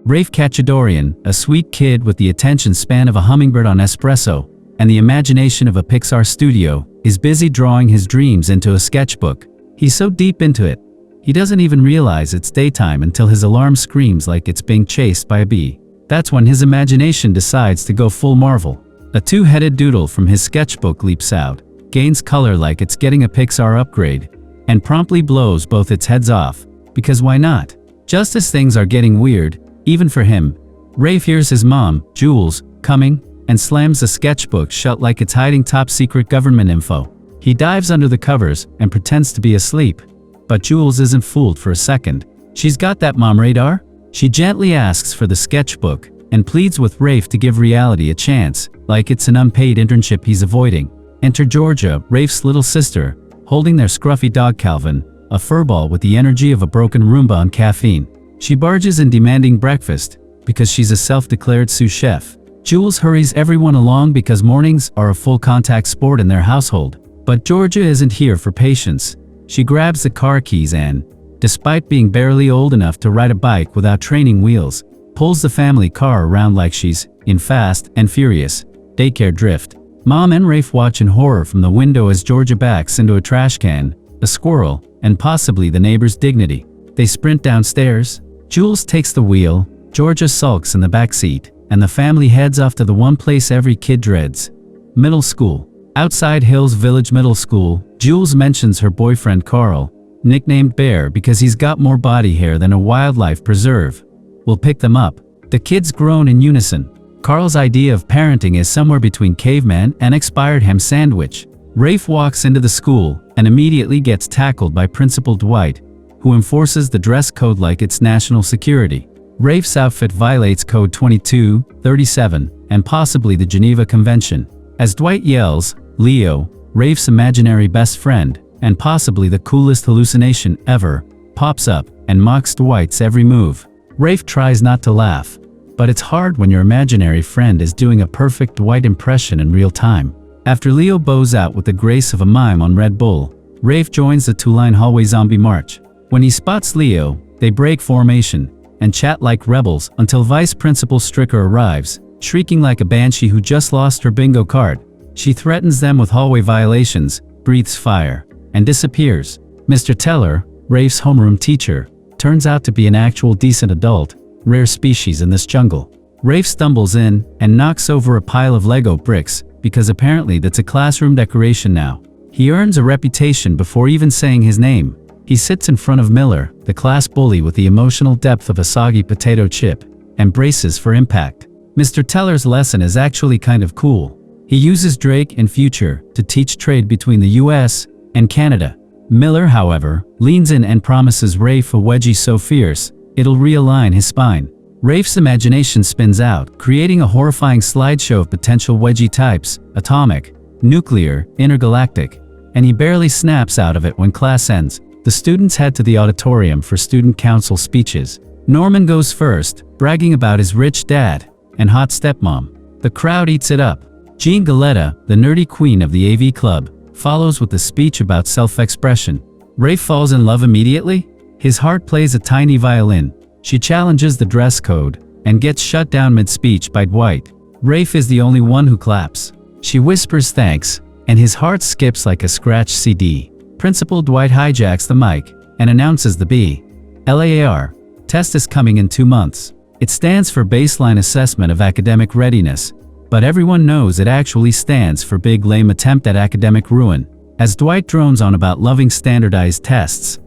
Rafe Cachadorian, a sweet kid with the attention span of a hummingbird on espresso, and the imagination of a Pixar studio, is busy drawing his dreams into a sketchbook. He's so deep into it, he doesn't even realize it's daytime until his alarm screams like it's being chased by a bee. That's when his imagination decides to go full Marvel. A two-headed doodle from his sketchbook leaps out, gains color like it's getting a Pixar upgrade, and promptly blows both its heads off, because why not? Just as things are getting weird, even for him, Rafe hears his mom, Jules, coming, and slams the sketchbook shut like it's hiding top-secret government info. He dives under the covers and pretends to be asleep. But Jules isn't fooled for a second. She's got that mom radar. She gently asks for the sketchbook and pleads with Rafe to give reality a chance, like it's an unpaid internship he's avoiding. Enter Georgia, Rafe's little sister, holding their scruffy dog Calvin, a furball with the energy of a broken Roomba on caffeine. She barges in demanding breakfast, because she's a self-declared sous chef. Jules hurries everyone along because mornings are a full-contact sport in their household. But Georgia isn't here for patience. She grabs the car keys and, despite being barely old enough to ride a bike without training wheels, pulls the family car around like she's in Fast and Furious daycare drift. Mom and Rafe watch in horror from the window as Georgia backs into a trash can, a squirrel, and possibly the neighbor's dignity. They sprint downstairs. Jules takes the wheel, Georgia sulks in the back seat, and the family heads off to the one place every kid dreads: middle school. Outside Hills Village Middle School, Jules mentions her boyfriend Carl, nicknamed Bear because he's got more body hair than a wildlife preserve, will pick them up. The kids groan in unison. Carl's idea of parenting is somewhere between caveman and expired ham sandwich. Rafe walks into the school and immediately gets tackled by Principal Dwight, who enforces the dress code like it's national security. Rafe's outfit violates Code 2237 and possibly the Geneva Convention. As Dwight yells, Leo, Rafe's imaginary best friend, and possibly the coolest hallucination ever, pops up and mocks Dwight's every move. Rafe tries not to laugh, but it's hard when your imaginary friend is doing a perfect Dwight impression in real time. After Leo bows out with the grace of a mime on Red Bull, Rafe joins the two-line hallway zombie march. When he spots Leo, they break formation and chat like rebels until Vice Principal Stricker arrives, shrieking like a banshee who just lost her bingo card. She threatens them with hallway violations, breathes fire, and disappears. Mr. Teller, Rafe's homeroom teacher, turns out to be an actual decent adult, rare species in this jungle. Rafe stumbles in and knocks over a pile of Lego bricks, because apparently that's a classroom decoration now. He earns a reputation before even saying his name. He sits in front of Miller, the class bully with the emotional depth of a soggy potato chip, and braces for impact. Mr. Teller's lesson is actually kind of cool. He uses Drake and Future to teach trade between the US and Canada. Miller, however, leans in and promises Rafe a wedgie so fierce, it'll realign his spine. Rafe's imagination spins out, creating a horrifying slideshow of potential wedgie types: atomic, nuclear, intergalactic, and he barely snaps out of it when class ends. The students head to the auditorium for student council speeches. Norman goes first, bragging about his rich dad and hot stepmom. The crowd eats it up. Jean Galetta, the nerdy queen of the AV club, follows with a speech about self-expression. Rafe falls in love immediately. His heart plays a tiny violin. She challenges the dress code and gets shut down mid-speech by Dwight. Rafe is the only one who claps. She whispers thanks, and his heart skips like a scratched CD. Principal Dwight hijacks the mic and announces the BLAAR test is coming in 2 months. It stands for Baseline Assessment of Academic Readiness, but everyone knows it actually stands for Big Lame Attempt at Academic Ruin. As Dwight drones on about loving standardized tests,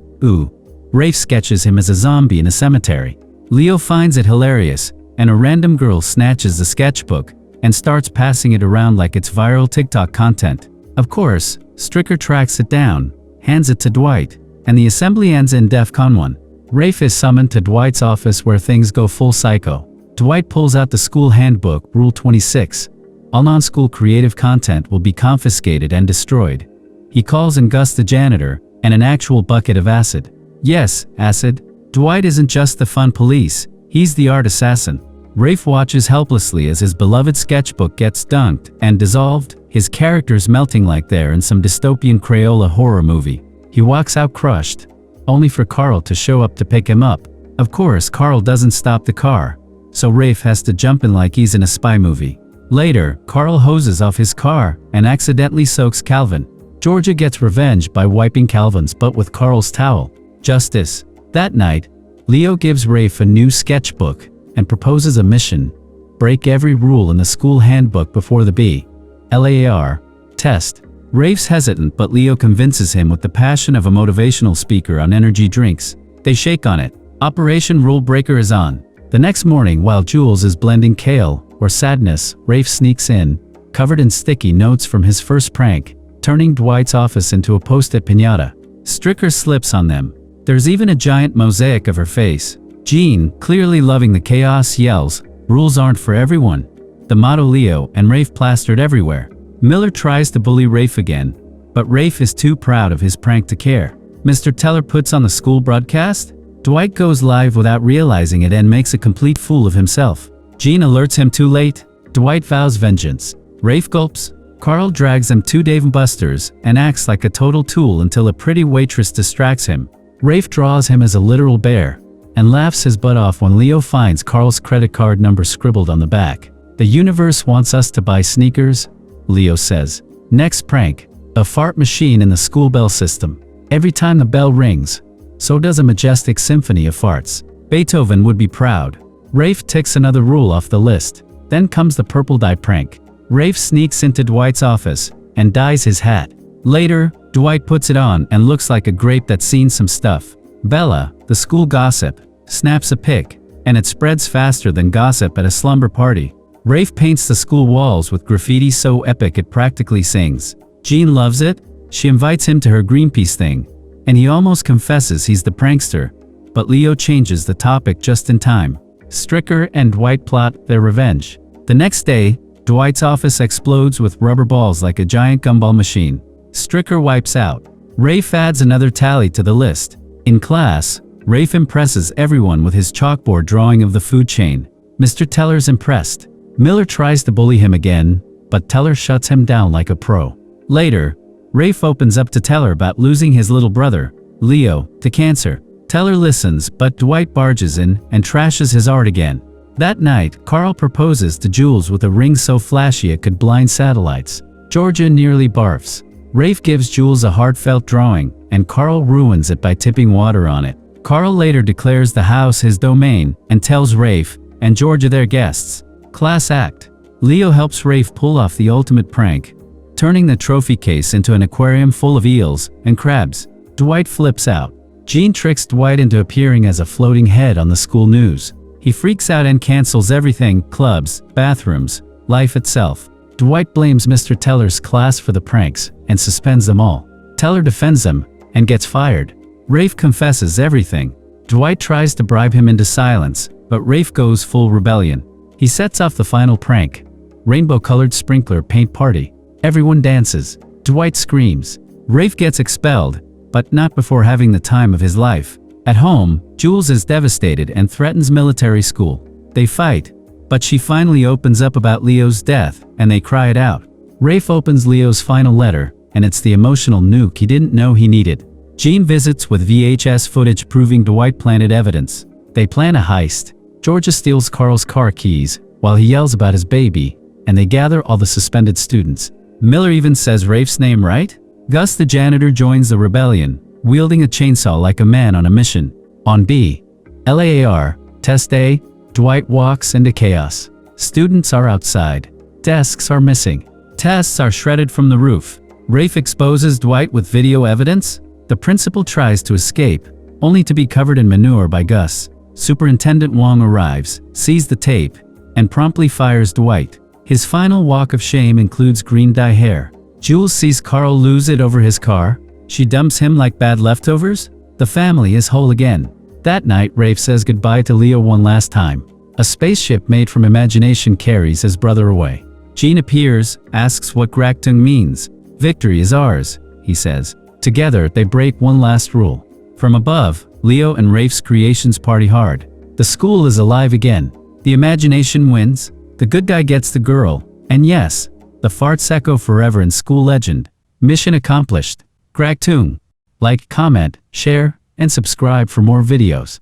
Rafe sketches him as a zombie in a cemetery. Leo finds it hilarious, and a random girl snatches the sketchbook and starts passing it around like it's viral TikTok content. Of course, Stricker tracks it down, hands it to Dwight, and the assembly ends in DEFCON 1. Rafe is summoned to Dwight's office where things go full psycho. Dwight pulls out the school handbook, Rule 26. All non-school creative content will be confiscated and destroyed. He calls in Gus the janitor, and an actual bucket of acid. Yes, acid. Dwight isn't just the fun police, he's the art assassin. Rafe watches helplessly as his beloved sketchbook gets dunked and dissolved, his characters melting like they're in some dystopian Crayola horror movie. He walks out crushed, only for Carl to show up to pick him up. Of course, Carl doesn't stop the car. so Rafe has to jump in like he's in a spy movie. Later, Carl hoses off his car and accidentally soaks Calvin. Georgia gets revenge by wiping Calvin's butt with Carl's towel. Justice. That night, Leo gives Rafe a new sketchbook and proposes a mission: break every rule in the school handbook before the BLAR test. Rafe's hesitant, but Leo convinces him with the passion of a motivational speaker on energy drinks. They shake on it. Operation Rule Breaker is on. The next morning, while Jules is blending kale or sadness, Rafe sneaks in, covered in sticky notes from his first prank, turning Dwight's office into a post-it piñata. Stricker slips on them. There's even a giant mosaic of her face. Jean, clearly loving the chaos, yells, "Rules aren't for everyone." The motto Leo and Rafe plastered everywhere. Miller tries to bully Rafe again, but Rafe is too proud of his prank to care. Mr. Teller puts on the school broadcast. Dwight goes live without realizing it and makes a complete fool of himself. Jean alerts him too late. Dwight vows vengeance. Rafe gulps. Carl drags him to Dave & Buster's and acts like a total tool until a pretty waitress distracts him. Rafe draws him as a literal bear and laughs his butt off when Leo finds Carl's credit card number scribbled on the back. "The universe wants us to buy sneakers," Leo says. Next prank. A fart machine in the school bell system. Every time the bell rings, so does a majestic symphony of farts. Beethoven would be proud. Rafe ticks another rule off the list. Then comes the purple dye prank. Rafe sneaks into Dwight's office and dyes his hat. Later, Dwight puts it on and looks like a grape that's seen some stuff. Bella, the school gossip, snaps a pic, and it spreads faster than gossip at a slumber party. Rafe paints the school walls with graffiti so epic it practically sings. Jean loves it. She invites him to her Greenpeace thing, and he almost confesses he's the prankster, but Leo changes the topic just in time. Stricker and Dwight plot their revenge. The next day, Dwight's office explodes with rubber balls like a giant gumball machine. Stricker wipes out. Rafe adds another tally to the list. In class, Rafe impresses everyone with his chalkboard drawing of the food chain. Mr. Teller's impressed. Miller tries to bully him again, but Teller shuts him down like a pro. Later, Rafe opens up to Teller about losing his little brother, Leo, to cancer. Teller listens, but Dwight barges in and trashes his art again. That night, Carl proposes to Jules with a ring so flashy it could blind satellites. Georgia nearly barfs. Rafe gives Jules a heartfelt drawing, and Carl ruins it by tipping water on it. Carl later declares the house his domain and tells Rafe and Georgia their guests. Class act. Leo helps Rafe pull off the ultimate prank, turning the trophy case into an aquarium full of eels and crabs. Dwight flips out. Jean tricks Dwight into appearing as a floating head on the school news. He freaks out and cancels everything: clubs, bathrooms, life itself. Dwight blames Mr. Teller's class for the pranks and suspends them all. Teller defends them and gets fired. Rafe confesses everything. Dwight tries to bribe him into silence, but Rafe goes full rebellion. He sets off the final prank: rainbow-colored sprinkler paint party. Everyone dances. Dwight screams. Rafe gets expelled, but not before having the time of his life. At home, Jules is devastated and threatens military school. They fight, but she finally opens up about Leo's death, and they cry it out. Rafe opens Leo's final letter, and it's the emotional nuke he didn't know he needed. Jean visits with VHS footage proving Dwight planted evidence. They plan a heist. Georgia steals Carl's car keys while he yells about his baby, and they gather all the suspended students. Miller even says Rafe's name right. Gus the janitor joins the rebellion, wielding a chainsaw like a man on a mission. On BLAR test day, Dwight walks into chaos. Students are outside. Desks are missing. Tests are shredded from the roof. Rafe exposes Dwight with video evidence. The principal tries to escape, only to be covered in manure by Gus. Superintendent Wong arrives, sees the tape, and promptly fires Dwight. His final walk of shame includes green dye hair. Jules sees Carl lose it over his car. She dumps him like bad leftovers. The family is whole again. That night, Rafe says goodbye to Leo one last time. A spaceship made from imagination carries his brother away. Jean appears, asks what Gractung means. Victory is ours, he says. Together, they break one last rule. From above, Leo and Rafe's creations party hard. The school is alive again. The imagination wins. The good guy gets the girl. And yes, the farts echo forever in school legend. Mission accomplished. Gractung. Like, comment, share, and subscribe for more videos.